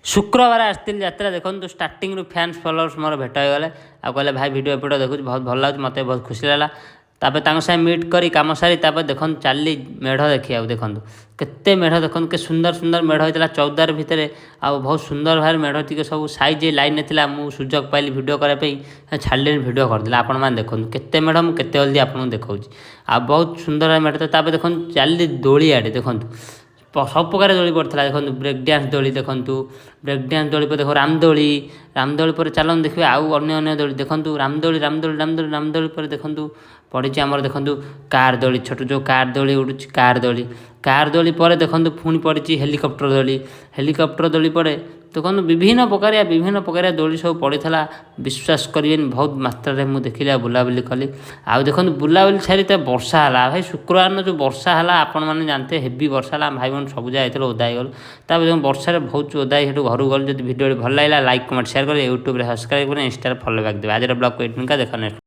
शुक्रवार आसती यात्रा देखो स्टार्टिंग फैंस फॉलोअर्स मोर भेट हो गले आ कहले भाई वीडियो एपट देखुँ बहुत भल लगे मत बहुत खुशी लगा तापर साथ मीट करी कम सारी देखो चली मेढ़ देखिए देखो केते मेढ़ देखो के सुंदर सुंदर मेढ़ होता चौदार भितर आ बहुत सुंदर भाव मेढ़ टी सब साइज लाइन था मुझे सुजोग पाइली भिड करने छाड़ी भिड करदेला आपण मैंने देखो केते मेढ़ मुझे जल्दी आपको देखा आ बहुत सुंदर मेढ़ तो देखो चली दोली आड़े देखो सब प्रकार दोली पड़ता देखो ब्रेक डांस दोली देखो ब्रेक डांस दोली पर देखो रामदोली पर चलन देखिए आउ अन्य दोली देखो रामदोली पर देखो पड़ी आमर देखो कार दोली छोट जो कार दोली उड़ू कार दोली पर देखो पुणी पड़ी हेलिकप्टर दोली पर देखो विभिन्न प्रकार दोली सब पड़ा विश्वास करें बहुत मात्रा मुझे देखिली बुलाबुली कली आ देखो बुलाबुली छाड़ी तो वर्षा है भाई शुक्रवार जो वर्षा है आपण मैंने जानते हेवी वर्षा है भाई बहन सब जाए ओदा गल तापर वर्षा बहुत ओदा घर गल जब भिडियो भल लगा लाइक कमेंट शेयर करें यूट्यूब सब्सक्राइब करें इंस्टा फॉलो बैक देवे आज ब्लॉग को देखा नेक्स्ट